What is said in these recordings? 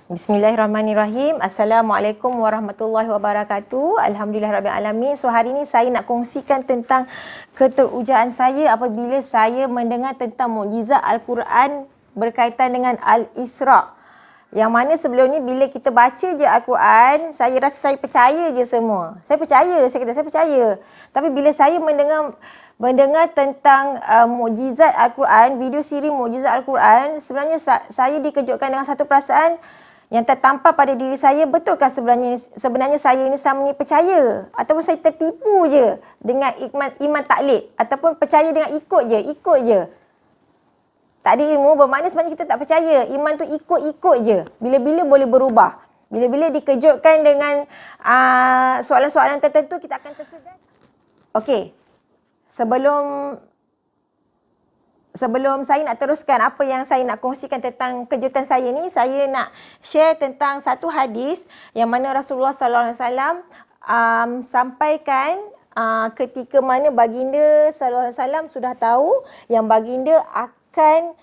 Bismillahirrahmanirrahim. Assalamualaikum warahmatullahi wabarakatuh. Alhamdulillahirrabbilalamin. So hari ini saya nak kongsikan tentang keterujaan saya apabila saya mendengar tentang mukjizat Al-Quran berkaitan dengan Al-Isra'. Yang mana sebelum ni bila kita baca je Al-Quran, saya rasa saya percaya je semua. Saya percaya, saya kata saya percaya. Tapi bila saya mendengar tentang mukjizat Al-Quran, video siri mukjizat Al-Quran, sebenarnya saya dikejutkan dengan satu perasaan yang tertampar pada diri saya. Betulkah sebenarnya saya ini sama ni percaya ataupun saya tertipu je dengan iman taklid ataupun percaya dengan ikut je. Tak ada ilmu bermakna sebenarnya kita tak percaya. Iman tu ikut-ikut je. Bila-bila boleh berubah. Bila-bila dikejutkan dengan soalan-soalan tertentu, kita akan tersedar. Okey. Sebelum saya nak teruskan apa yang saya nak kongsikan tentang kejutan saya ni, saya nak share tentang satu hadis yang mana Rasulullah SAW sampaikan ketika mana baginda SAW sudah tahu yang baginda akan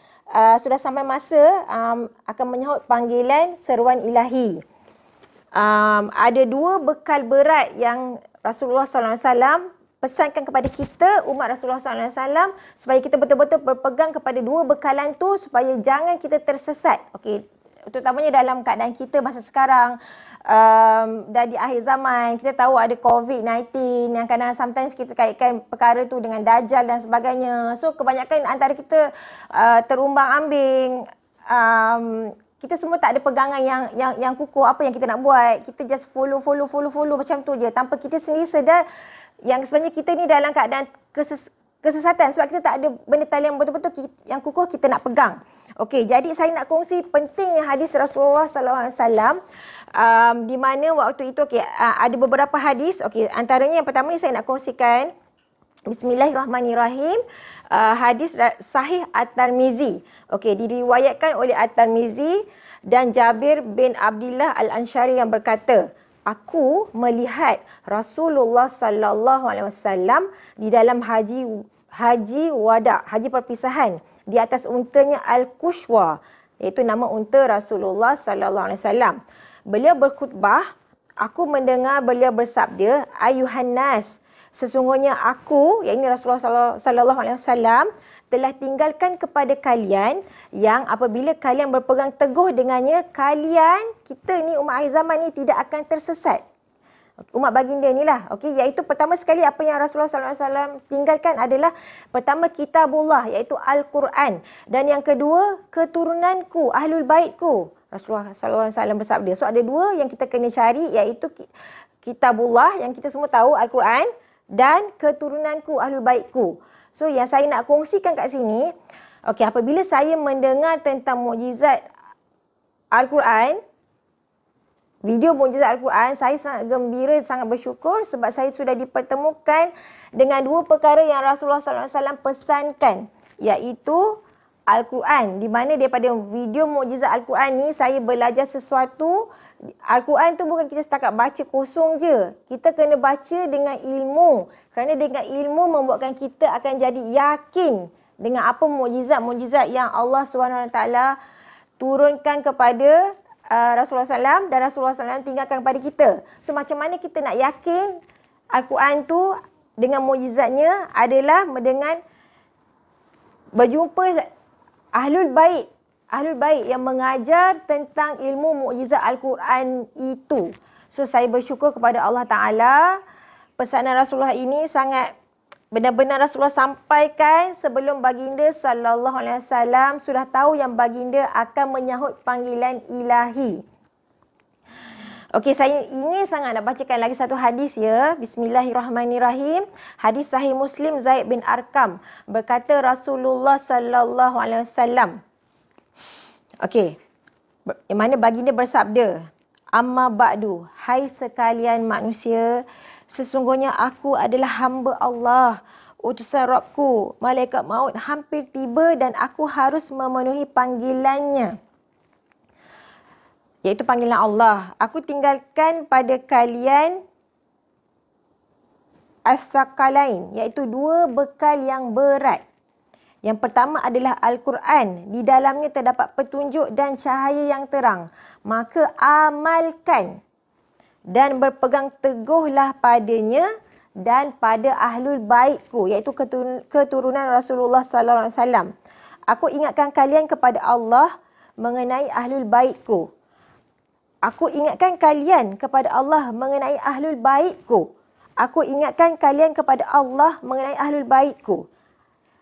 sudah sampai masa akan menyahut panggilan seruan ilahi. Ada dua bekal berat yang Rasulullah SAW pesankan kepada kita, umat Rasulullah SAW, supaya kita betul-betul berpegang kepada dua bekalan tu supaya jangan kita tersesat. Okey, terutamanya dalam keadaan kita masa sekarang, dah di akhir zaman, kita tahu ada COVID-19 yang kadang sometimes kita kaitkan perkara tu dengan Dajjal dan sebagainya. So kebanyakan antara kita terumbang-ambing, kita semua tak ada pegangan yang kukuh apa yang kita nak buat. Kita just follow macam tu je tanpa kita sendiri sedar yang sebenarnya kita ni dalam keadaan kesesatan sebab kita tak ada benda tali yang betul-betul yang kukuh kita nak pegang. Okey, jadi saya nak kongsi pentingnya hadis Rasulullah SAW di mana waktu itu ada beberapa hadis. Okey, antaranya yang pertama ni saya nak kongsikan, Bismillahirrahmanirrahim, hadis sahih At-Tirmizi. Okey, diriwayatkan oleh At-Tirmizi dan Jabir bin Abdullah Al-Ansyari yang berkata, aku melihat Rasulullah sallallahu alaihi wasallam di dalam haji wada, haji perpisahan, di atas untanya Al-Qushwa, iaitu nama unta Rasulullah sallallahu alaihi wasallam. Beliau berkhutbah, aku mendengar beliau bersabda, ayuhan nas, sesungguhnya aku, yakni Rasulullah sallallahu alaihi wasallam, telah tinggalkan kepada kalian yang apabila kalian berpegang teguh dengannya, kita ni umat akhir zaman ni tidak akan tersesat. Umat baginda ni lah. Okey, iaitu pertama sekali apa yang Rasulullah SAW tinggalkan adalah pertama kitabullah, iaitu Al-Quran, dan yang kedua keturunanku, ahlul baitku. Rasulullah SAW bersabda. So ada dua yang kita kena cari, iaitu kitabullah yang kita semua tahu, Al-Quran, dan keturunanku, ahlul baitku. So yang saya nak kongsikan kat sini, okey, apabila saya mendengar tentang mukjizat Al-Quran, video mukjizat Al-Quran, saya sangat gembira, sangat bersyukur sebab saya sudah dipertemukan dengan dua perkara yang Rasulullah SAW pesankan, iaitu Al-Quran, di mana daripada video mukjizat Al-Quran ni saya belajar sesuatu. Al-Quran tu bukan kita setakat baca kosong je. Kita kena baca dengan ilmu. Kerana dengan ilmu membuatkan kita akan jadi yakin dengan apa mukjizat-mukjizat yang Allah SWT turunkan kepada Rasulullah SAW dan Rasulullah SAW tinggalkan kepada kita. So macam mana kita nak yakin Al-Quran tu dengan mukjizatnya adalah dengan berjumpa Ahlul Bait yang mengajar tentang ilmu mukjizat Al-Quran itu. So saya bersyukur kepada Allah Ta'ala. Pesanan Rasulullah ini sangat benar-benar Rasulullah sampaikan sebelum baginda sallallahu alaihi wasallam sudah tahu yang baginda akan menyahut panggilan ilahi. Okey, saya ingin sangat nak bacakan lagi satu hadis ya. Bismillahirrahmanirrahim. Hadis sahih Muslim, Zaid bin Arqam berkata Rasulullah sallallahu alaihi wasallam. Okey. Yang mana baginda bersabda, amma ba'du, hai sekalian manusia, sesungguhnya aku adalah hamba Allah, utusan Rabbku. Malaikat maut hampir tiba dan aku harus memenuhi panggilannya, iaitu panggilan Allah. Aku tinggalkan pada kalian as-sakalain, iaitu dua bekal yang berat. Yang pertama adalah Al-Quran. Di dalamnya terdapat petunjuk dan cahaya yang terang. Maka amalkan dan berpegang teguhlah padanya dan pada ahlul baitku, iaitu keturunan Rasulullah sallallahu alaihi wasallam. Aku ingatkan kalian kepada Allah mengenai ahlul baitku. Aku ingatkan kalian kepada Allah mengenai ahlul baitku. Aku ingatkan kalian kepada Allah mengenai ahlul baitku.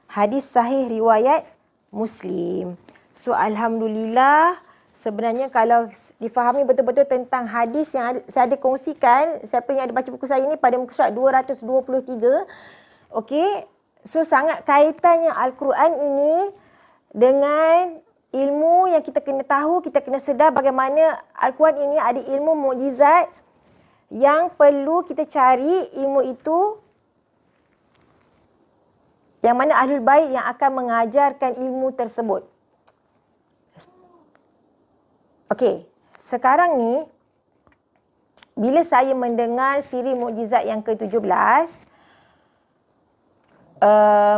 Hadis sahih riwayat Muslim. So alhamdulillah, sebenarnya kalau difahami betul-betul tentang hadis yang saya ada kongsikan, siapa yang ada baca buku saya ni pada muka surat 223. Okey. So sangat kaitannya Al-Quran ini dengan ilmu yang kita kena tahu, kita kena sedar bagaimana Al-Quran ini ada ilmu mukjizat yang perlu kita cari ilmu itu, yang mana ahlul bait yang akan mengajarkan ilmu tersebut. Okey, sekarang ni bila saya mendengar siri mukjizat yang ke-17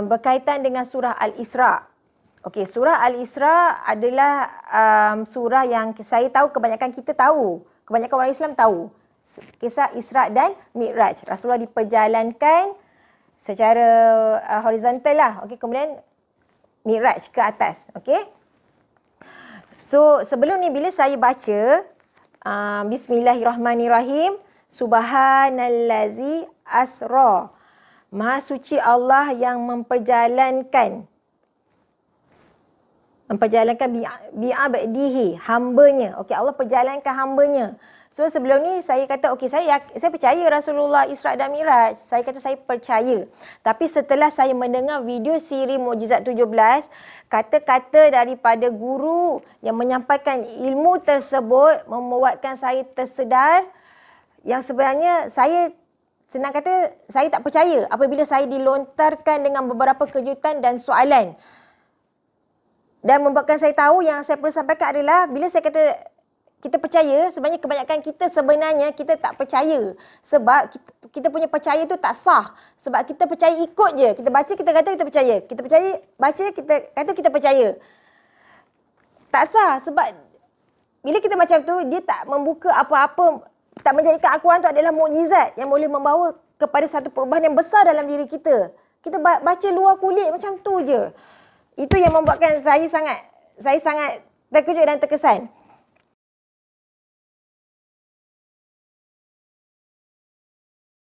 berkaitan dengan surah Al-Isra. Okey, surah Al-Isra adalah surah yang saya tahu kebanyakan kita tahu, kebanyakan orang Islam tahu. Kisah Isra dan Mi'raj. Rasulullah diperjalankan secara horizontal lah. Okey, kemudian Mi'raj ke atas. Okey. So, sebelum ni bila saya baca Bismillahirrahmanirrahim, Subhanallazi asra. Maha suci Allah yang memperjalankan bi'abdihi, hambanya. Okey, Allah perjalankan hambanya. So sebelum ni saya kata okey, saya percaya Rasulullah Isra dan Mi'raj. Saya kata saya percaya. Tapi setelah saya mendengar video siri Mukjizat 17, kata-kata daripada guru yang menyampaikan ilmu tersebut membuatkan saya tersedar yang sebenarnya saya, senang kata, saya tak percaya apabila saya dilontarkan dengan beberapa kejutan dan soalan. Dan membuatkan saya tahu yang saya perlu sampaikan adalah bila saya kata kita percaya, sebenarnya kebanyakan kita sebenarnya kita tak percaya. Sebab kita punya percaya tu tak sah. Sebab kita percaya ikut je. Kita baca, kita kata kita percaya. Kita percaya, baca, kita kata kita percaya. Tak sah. Sebab bila kita macam tu, dia tak membuka apa-apa, tak menjadikan Al-Quran tu adalah mukjizat yang boleh membawa kepada satu perubahan yang besar dalam diri kita. Kita baca luar kulit macam tu je. Itu yang membuatkan saya sangat terkejut dan terkesan.